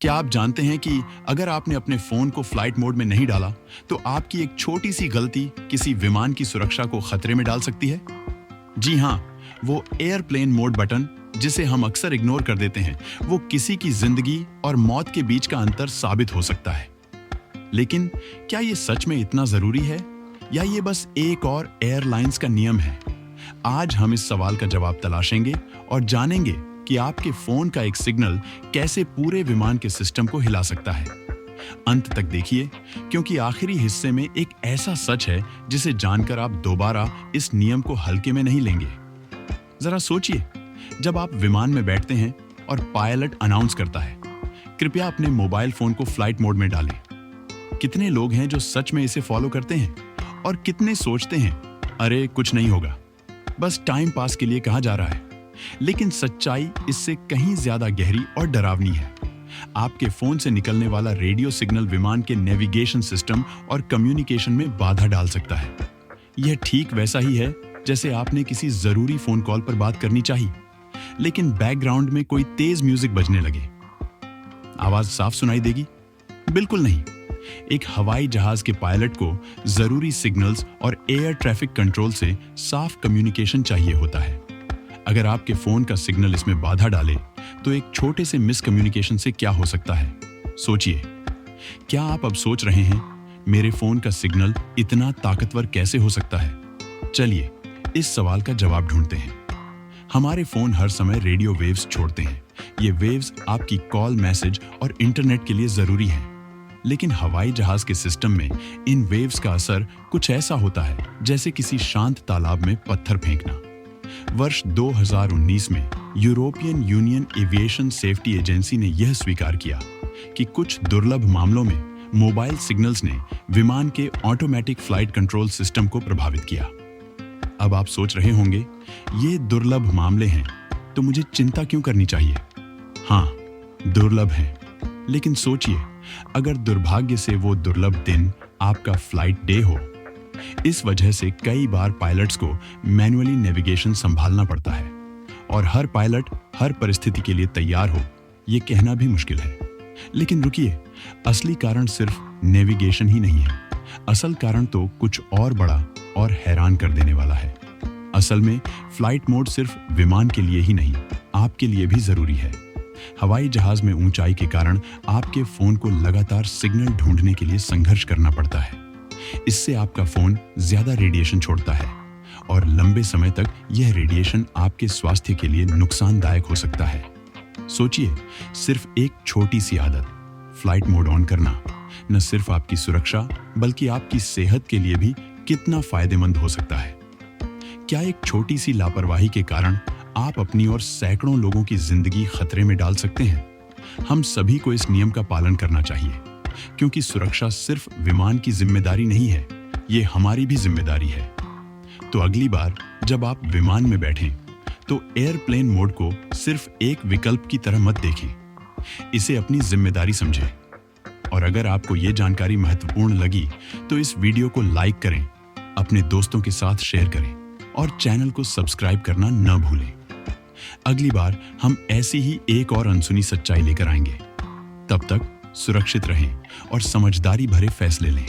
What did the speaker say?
क्या आप जानते हैं कि अगर आपने अपने फोन को फ्लाइट मोड में नहीं डाला, तो आपकी एक छोटी सी गलती किसी विमान की सुरक्षा को खतरे में डाल सकती है? जी हाँ, वो एयरप्लेन मोड बटन जिसे हम अक्सर इग्नोर कर देते हैं, वो किसी की जिंदगी और मौत के बीच का अंतर साबित हो सकता है। लेकिन क्या ये सच में इतना जरूरी है, या ये बस एक और एयरलाइंस का नियम है? आज हम इस सवाल का जवाब तलाशेंगे और जानेंगे कि आपके फोन का एक सिग्नल कैसे पूरे विमान के सिस्टम को हिला सकता है। अंत तक देखिए, क्योंकि आखिरी हिस्से में एक ऐसा सच है जिसे जानकर आप दोबारा इस नियम को हल्के में नहीं लेंगे। जरा सोचिए, जब आप विमान में बैठते हैं और पायलट अनाउंस करता है, कृपया अपने मोबाइल फोन को फ्लाइट मोड में डालें। कितने लोग हैं जो सच में इसे फॉलो करते हैं और कितने सोचते हैं, अरे कुछ नहीं होगा, बस टाइम पास के लिए कहा जा रहा है। लेकिन सच्चाई इससे कहीं ज्यादा गहरी और डरावनी है। आपके फोन से निकलने वाला रेडियो सिग्नल विमान के नेविगेशन सिस्टम और कम्युनिकेशन में बाधा डाल सकता है। यह ठीक वैसा ही है जैसे आपने किसी जरूरी फोन कॉल पर बात करनी चाहिए, लेकिन बैकग्राउंड में कोई तेज म्यूजिक बजने लगे। आवाज साफ सुनाई देगी? बिल्कुल नहीं। एक हवाई जहाज के पायलट को जरूरी सिग्नल्स और एयर ट्रैफिक कंट्रोल से साफ कम्युनिकेशन चाहिए होता है। अगर आपके फोन का सिग्नल इसमें बाधा डाले, तो एक छोटे से मिसकम्युनिकेशन से क्या हो सकता है? सोचिए। क्या आप अब सोच रहे हैं, मेरे फोन का सिग्नल इतना ताकतवर कैसे हो सकता है? चलिए इस सवाल का जवाब ढूंढते हैं। हमारे फोन हर समय रेडियो वेव्स छोड़ते हैं। ये वेव्स आपकी कॉल, मैसेज और इंटरनेट के लिए जरूरी हैं। लेकिन हवाई जहाज के सिस्टम में इन वेव्स का असर कुछ ऐसा होता है जैसे किसी शांत तालाब में पत्थर फेंकना। वर्ष 2019 में European union aviation safety agency ने यह स्वीकार किया कि कुछ दुर्लभ मामलों में मोबाइल सिग्नल्स ने विमान के ऑटोमेटिक फ्लाइट कंट्रोल सिस्टम को प्रभावित किया। अब आप सोच रहे होंगे, ये दुर्लभ मामले हैं तो मुझे चिंता क्यों करनी चाहिए? हाँ, दुर्लभ हैं, लेकिन सोचिए, अगर दुर्भाग्य से वो दुर्लभ दिन आपका फ्लाइट डे हो। इस वजह से कई बार पायलट्स को मैन्युअली नेविगेशन संभालना पड़ता है, और हर पायलट हर परिस्थिति के लिए तैयार हो, ये कहना भी मुश्किल है। लेकिन रुकिए, असली कारण सिर्फ नेविगेशन ही नहीं है। असल कारण तो कुछ और बड़ा और हैरान कर देने वाला है। असल में फ्लाइट मोड सिर्फ विमान के लिए ही नहीं, आपके लिए भी जरूरी है। हवाई जहाज में ऊंचाई के कारण आपके फोन को लगातार सिग्नल ढूंढने के लिए संघर्ष करना पड़ता है। इससे आपका फोन ज्यादा रेडिएशन छोड़ता है, और लंबे समय तक यह रेडिएशन आपके स्वास्थ्य के लिए नुकसानदायक हो सकता है। सोचिए, सिर्फ एक छोटी सी आदत, फ्लाइट मोड ऑन करना, न सिर्फ आपकी सुरक्षा बल्कि आपकी सेहत के लिए भी कितना फायदेमंद हो सकता है। क्या एक छोटी सी लापरवाही के कारण आप अपनी और सैकड़ों लोगों की जिंदगी खतरे में डाल सकते हैं? हम सभी को इस नियम का पालन करना चाहिए, क्योंकि सुरक्षा सिर्फ विमान की जिम्मेदारी नहीं है, ये हमारी भी जिम्मेदारी है। तो अगली बार जब आप विमान में बैठें, तो एयरप्लेन मोड को सिर्फ एक विकल्प की तरह मत देखें, इसे अपनी जिम्मेदारी समझें। और अगर आपको ये जानकारी महत्वपूर्ण लगी, तो इस वीडियो को लाइक करें, अपने दोस्तों के साथ शेयर करें और चैनल को सब्सक्राइब करना न भूलें। अगली बार हम ऐसी ही एक और अनसुनी सच्चाई लेकर आएंगे। तब तक सुरक्षित रहें और समझदारी भरे फैसले लें।